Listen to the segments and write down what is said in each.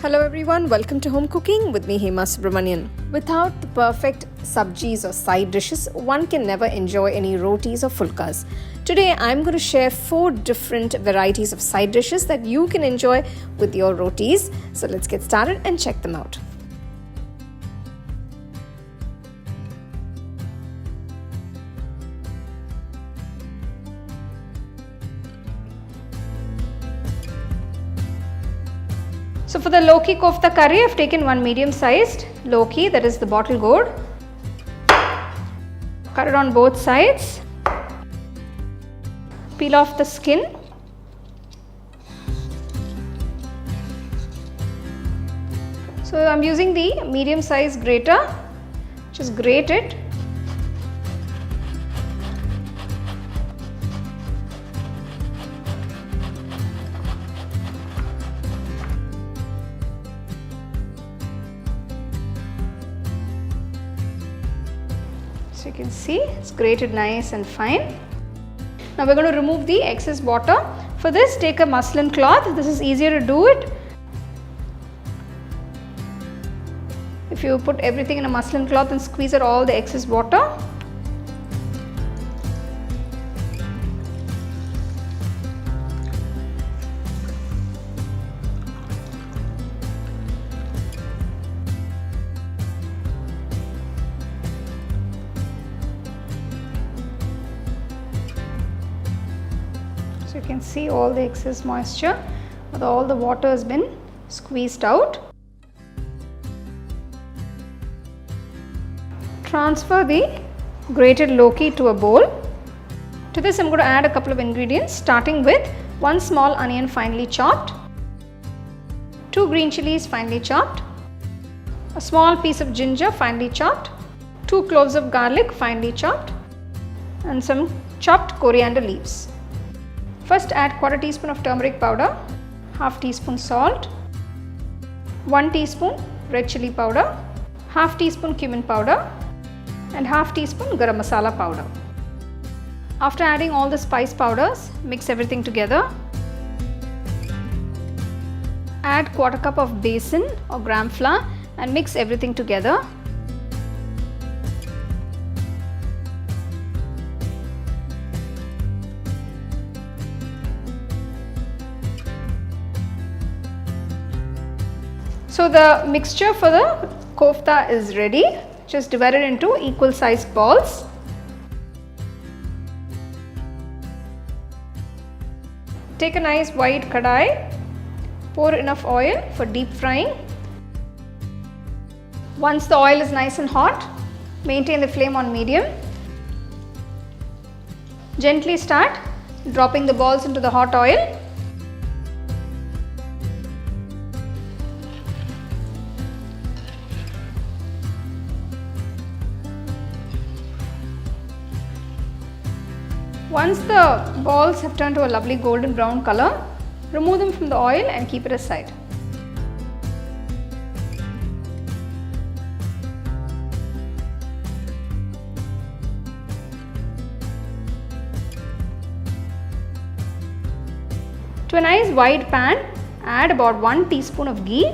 Hello everyone, welcome to Home Cooking with me Hema Subramanian. Without the perfect sabjis or side dishes, one can never enjoy any rotis or fulkas. Today I'm going to share 4 different varieties of side dishes that you can enjoy with your rotis. So let's get started and check them out. So for the Lauki Kofta Curry, I've taken one medium-sized Lauki, that is the bottle gourd. Cut it on both sides. Peel off the skin. So I'm using the medium-sized grater. Just grate it. So you can see it's grated nice and fine. Now we're going to remove the excess water. For this, take a muslin cloth. This is easier to do it. If you put everything in a muslin cloth and squeeze out all the excess water. So you can see all the excess moisture, all the water has been squeezed out. Transfer the grated Lauki to a bowl. To this I'm going to add a couple of ingredients, starting with 1 small onion finely chopped, 2 green chilies finely chopped, a small piece of ginger finely chopped, 2 cloves of garlic finely chopped, and some chopped coriander leaves. First add 1/4 teaspoon of turmeric powder, 1/2 teaspoon salt, 1 teaspoon red chili powder, 1/2 teaspoon cumin powder and 1/2 teaspoon garam masala powder. After adding all the spice powders, mix everything together. Add 1/4 cup of besan or gram flour and mix everything together. So the mixture for the kofta is ready. Just divide it into equal sized balls. Take a nice wide kadai. Pour enough oil for deep frying. Once the oil is nice and hot, maintain the flame on medium. Gently start dropping the balls into the hot oil. Once the balls have turned to a lovely golden brown color, remove them from the oil and keep it aside. To a nice wide pan, add about 1 teaspoon of ghee.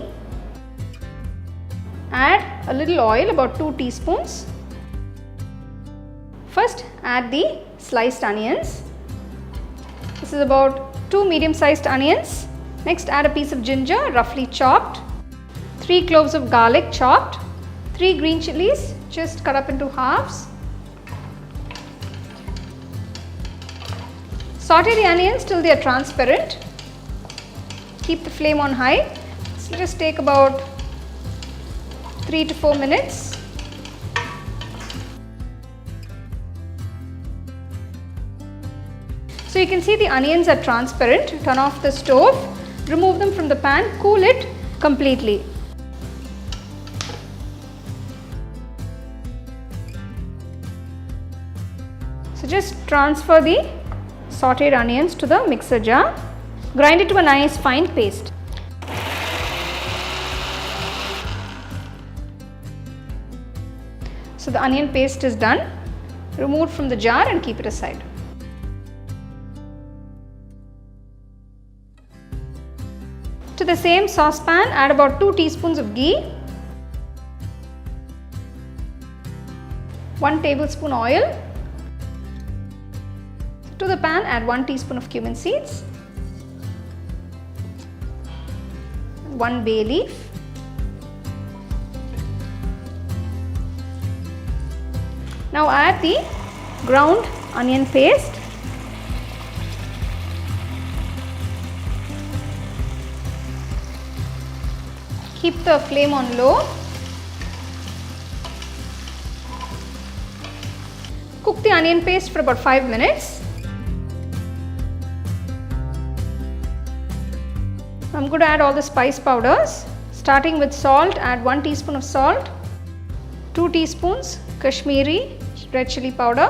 Add a little oil, about 2 teaspoons. First add the sliced onions. This is about 2 medium-sized onions. Next add a piece of ginger roughly chopped, 3 cloves of garlic chopped, 3 green chilies just cut up into halves. Saute the onions till they are transparent. Keep the flame on high. This will just take about 3 to 4 minutes. So you can see the onions are transparent. Turn off the stove, remove them from the pan, cool it completely. So just transfer the sauteed onions to the mixer jar. Grind it to a nice fine paste. So the onion paste is done. Remove it from the jar and keep it aside. To the same saucepan, add about 2 teaspoons of ghee, 1 tablespoon oil. To the pan, add 1 teaspoon of cumin seeds, 1 bay leaf, now add the ground onion paste, keep the flame on low, cook the onion paste for about 5 minutes. I'm going to add all the spice powders. Starting with salt, add 1 teaspoon of salt, 2 teaspoons Kashmiri red chili powder,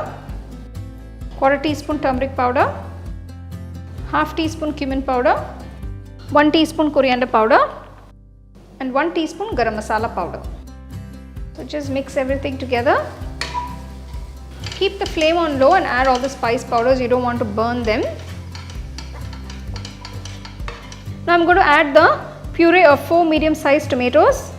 quarter teaspoon turmeric powder, half teaspoon cumin powder, 1 teaspoon coriander powder and 1 teaspoon garam masala powder. So just mix everything together. Keep the flame on low and add all the spice powders, you don't want to burn them. Now I am going to add the puree of 4 medium sized tomatoes.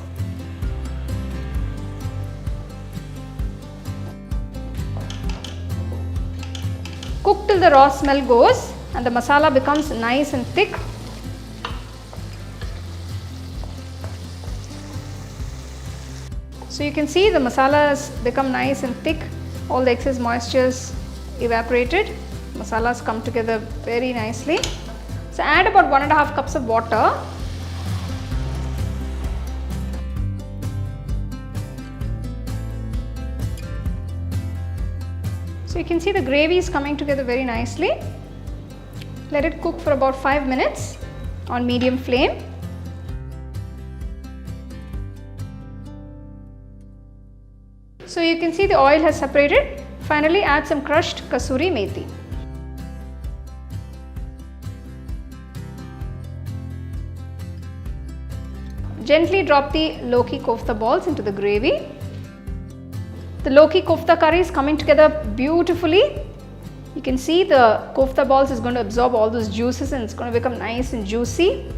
Cook till the raw smell goes and the masala becomes nice and thick. So you can see the masala has become nice and thick, all the excess moisture is evaporated, masalas come together very nicely. So add about 1.5 cups of water. So you can see the gravy is coming together very nicely. Let it cook for about 5 minutes on medium flame. So you can see the oil has separated. Finally add some crushed kasuri methi. Gently drop the Lauki Kofta balls into the gravy. The Lauki Kofta curry is coming together beautifully. You can see the kofta balls is going to absorb all those juices and it's going to become nice and juicy.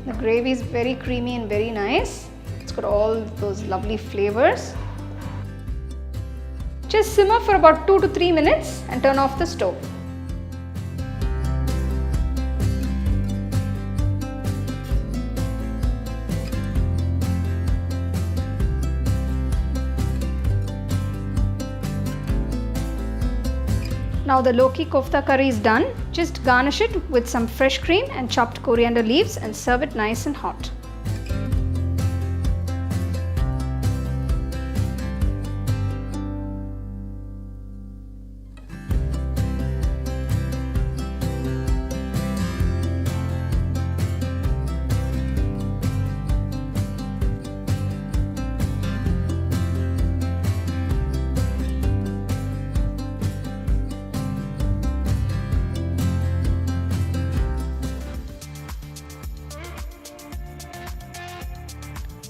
The gravy is very creamy and very nice. It's got all those lovely flavors. Just simmer for about 2 to 3 minutes and turn off the stove. Now the Lauki Kofta curry is done. Just garnish it with some fresh cream and chopped coriander leaves and serve it nice and hot.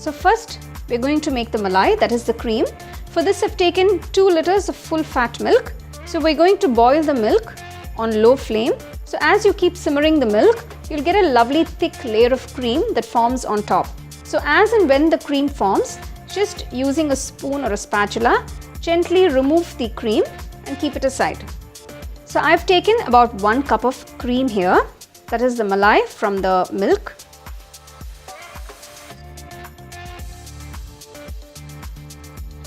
So first we are going to make the malai, that is the cream. For this I have taken 2 liters of full fat milk. So we are going to boil the milk on low flame. So as you keep simmering the milk, you will get a lovely thick layer of cream that forms on top. So as and when the cream forms, just using a spoon or a spatula, gently remove the cream and keep it aside. So I have taken about 1 cup of cream here, that is the malai from the milk.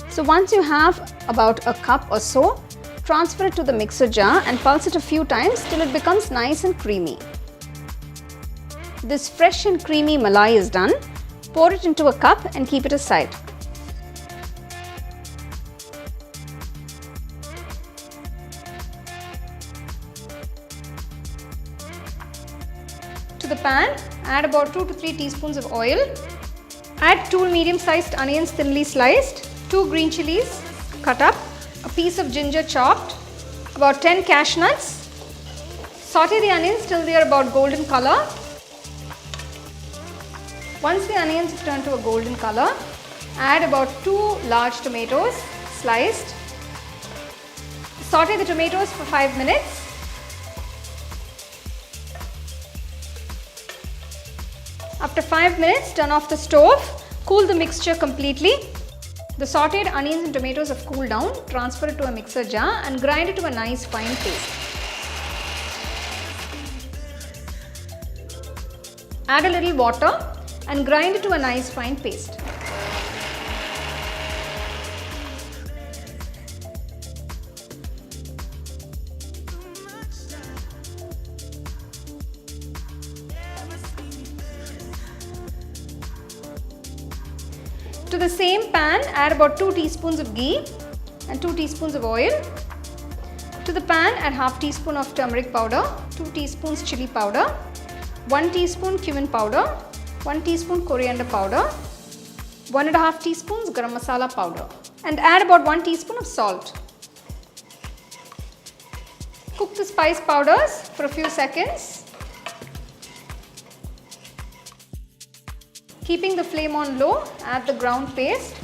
So once you have about a cup or so, transfer it to the mixer jar and pulse it a few times till it becomes nice and creamy. This fresh and creamy malai is done. Pour it into a cup and keep it aside. To the pan, add about 2 to 3 teaspoons of oil. Add 2 medium-sized onions thinly sliced, 2 green chilies cut up, a piece of ginger chopped, about 10 cashew nuts. Saute the onions till they are about golden color. Once the onions have turned to a golden color, add about 2 large tomatoes sliced. Saute the tomatoes for 5 minutes. After 5 minutes, turn off the stove. Cool the mixture completely. The sauteed onions and tomatoes have cooled down. Transfer it to a mixer jar and grind it to a nice fine paste. Add a little water and grind it to a nice fine paste. To the same pan, add about 2 teaspoons of ghee and 2 teaspoons of oil. To the pan, add half teaspoon of turmeric powder, 2 teaspoons chili powder, 1 teaspoon cumin powder, 1 teaspoon coriander powder, 1.5 teaspoons garam masala powder, and add about 1 teaspoon of salt. Cook the spice powders for a few seconds. Keeping the flame on low, add the ground paste.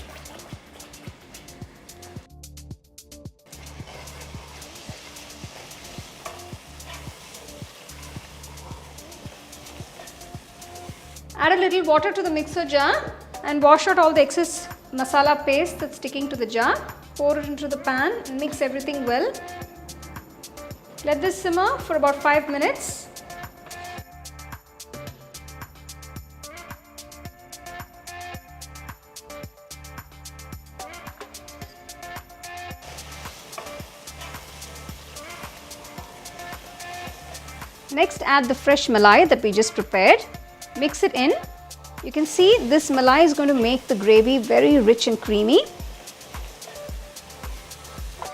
Add a little water to the mixer jar and wash out all the excess masala paste that's sticking to the jar. Pour it into the pan and mix everything well. Let this simmer for about 5 minutes. Next, add the fresh malai that we just prepared. Mix it in. You can see this malai is going to make the gravy very rich and creamy.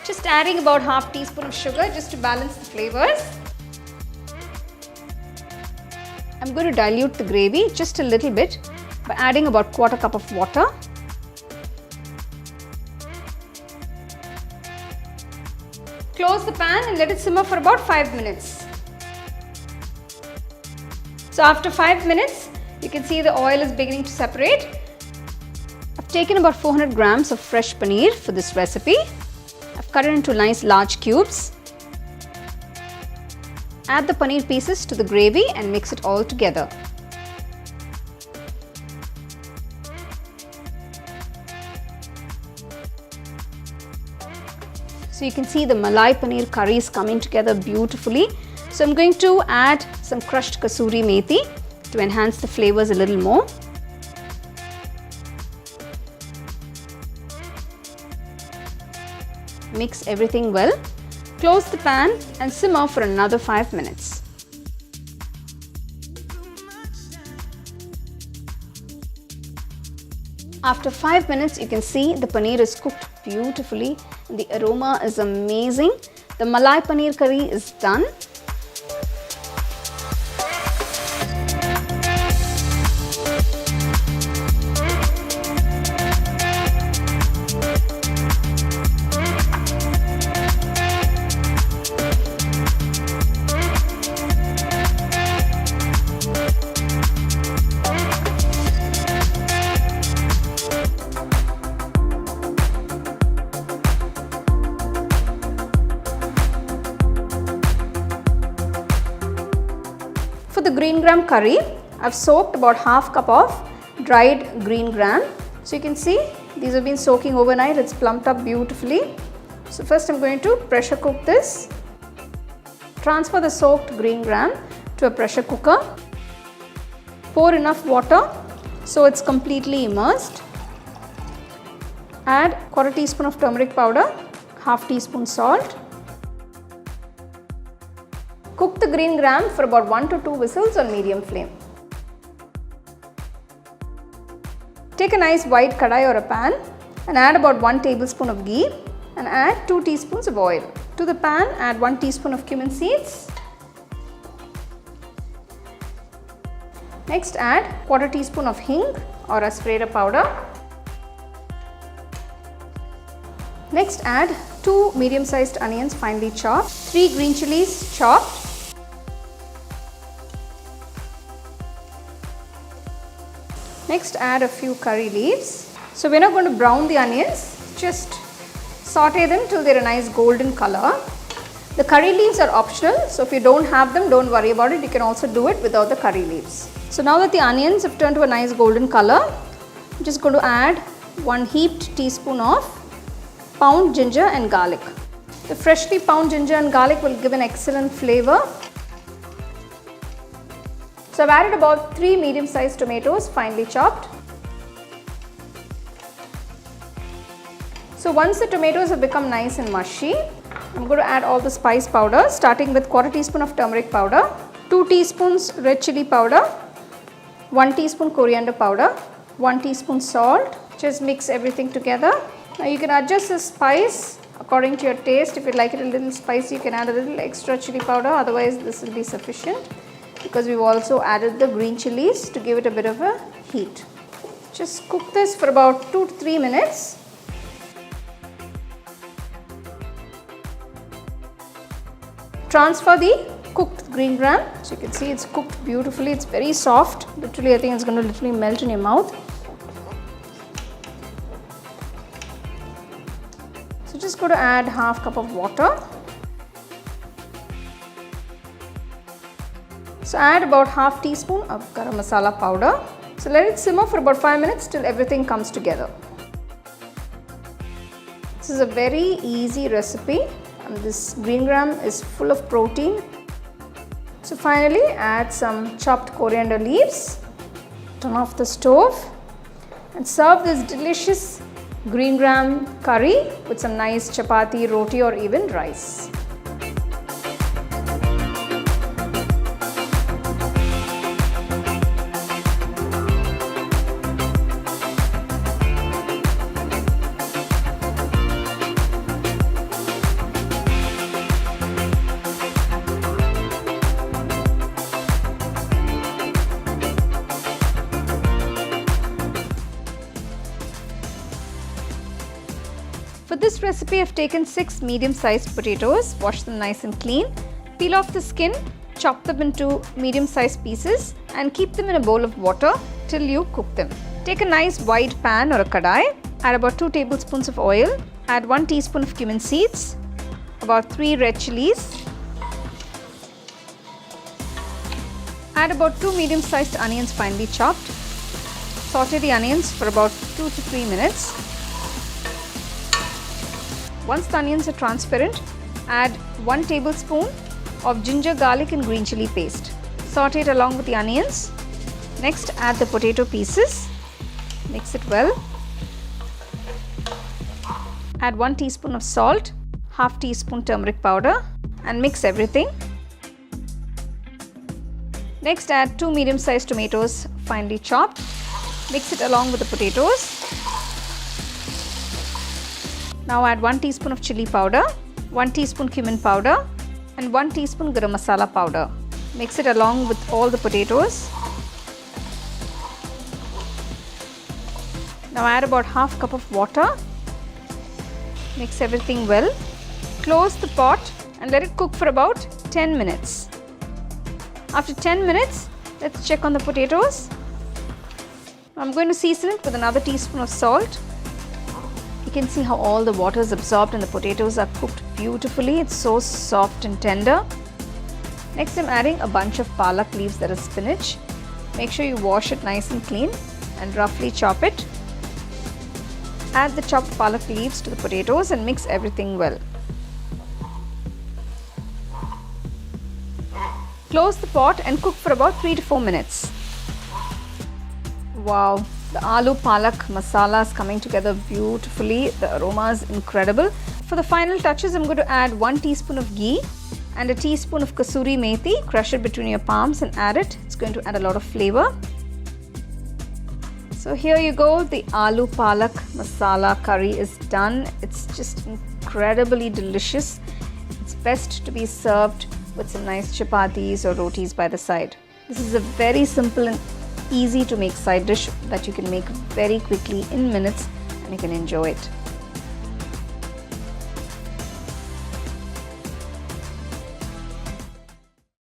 Just adding about half teaspoon of sugar just to balance the flavors. I'm going to dilute the gravy just a little bit by adding about 1/4 cup of water. Close the pan and let it simmer for about 5 minutes. So after 5 minutes, you can see the oil is beginning to separate. I've taken about 400 grams of fresh paneer for this recipe. I've cut it into nice large cubes. Add the paneer pieces to the gravy and mix it all together. So you can see the Malai Paneer curry is coming together beautifully. So I'm going to add some crushed kasuri methi to enhance the flavors a little more. Mix everything well. Close the pan and simmer for another 5 minutes. After 5 minutes, you can see the paneer is cooked beautifully and the aroma is amazing. The Malai Paneer curry is done. For the green gram curry, I've soaked about half cup of dried green gram. So you can see these have been soaking overnight. It's plumped up beautifully. So first I'm going to pressure cook this. Transfer the soaked green gram to a pressure cooker. Pour enough water so it's completely immersed. Add 1/4 teaspoon of turmeric powder, half teaspoon salt. Cook the green gram for about 1 to 2 whistles on medium flame. Take a nice wide kadai or a pan and add about 1 tablespoon of ghee and add 2 teaspoons of oil. To the pan, add 1 teaspoon of cumin seeds. Next, add 1/4 teaspoon of hing or asafoetida powder. Next, add 2 medium-sized onions finely chopped, 3 green chilies chopped, next add a few curry leaves. So we're not going to brown the onions, just saute them till they're a nice golden color. The curry leaves are optional, so if you don't have them, don't worry about it. You can also do it without the curry leaves. So now that the onions have turned to a nice golden color, I'm just going to add 1 heaped teaspoon of pound ginger and garlic. The freshly pounded ginger and garlic will give an excellent flavor. So I've added about 3 medium-sized tomatoes, finely chopped. So once the tomatoes have become nice and mushy, I'm going to add all the spice powder, starting with 1/4 teaspoon of turmeric powder, 2 teaspoons red chili powder, 1 teaspoon coriander powder, 1 teaspoon salt. Just mix everything together. Now you can adjust the spice according to your taste. If you like it a little spicy, you can add a little extra chili powder, otherwise this will be sufficient, because we've also added the green chilies to give it a bit of a heat. Just cook this for about 2 to 3 minutes. Transfer the cooked green gram. So you can see it's cooked beautifully. It's very soft. Literally, I think it's going to literally melt in your mouth. So just going to add 1/2 cup of water. So add about 1/2 teaspoon of garam masala powder. So let it simmer for about 5 minutes till everything comes together. This is a very easy recipe, and this green gram is full of protein. So finally add some chopped coriander leaves. Turn off the stove and serve this delicious green gram curry with some nice chapati, roti or even rice. For this recipe, I've taken 6 medium-sized potatoes, washed them nice and clean, peel off the skin, chop them into medium-sized pieces and keep them in a bowl of water till you cook them. Take a nice wide pan or a kadai, add about 2 tablespoons of oil, add 1 teaspoon of cumin seeds, about 3 red chilies, add about 2 medium-sized onions finely chopped, saute the onions for about 2 to 3 minutes. Once the onions are transparent, add 1 tablespoon of ginger, garlic and green chili paste. Saute it along with the onions. Next, add the potato pieces. Mix it well. Add 1 teaspoon of salt, 1/2 teaspoon turmeric powder and mix everything. Next, add 2 medium-sized tomatoes finely chopped. Mix it along with the potatoes. Now add 1 teaspoon of chili powder, 1 teaspoon cumin powder and 1 teaspoon garam masala powder. Mix it along with all the potatoes. Now add about 1/2 cup of water. Mix everything well. Close the pot and let it cook for about 10 minutes. After 10 minutes, let's check on the potatoes. I'm going to season it with another teaspoon of salt. You can see how all the water is absorbed and the potatoes are cooked beautifully. It's so soft and tender. Next, I'm adding a bunch of palak leaves, that is spinach. Make sure you wash it nice and clean and roughly chop it. Add the chopped palak leaves to the potatoes and mix everything well. Close the pot and cook for about 3 to 4 minutes. Wow, the Aloo Palak masala is coming together beautifully. The aroma is incredible. For the final touches, I'm going to add 1 teaspoon of ghee and a teaspoon of kasuri methi. Crush it between your palms and add it. It's going to add a lot of flavor. So here you go, the Aloo Palak masala curry is done. It's just incredibly delicious. It's best to be served with some nice chapatis or rotis by the side. This is a very simple and easy to make side dish that you can make very quickly in minutes and you can enjoy it.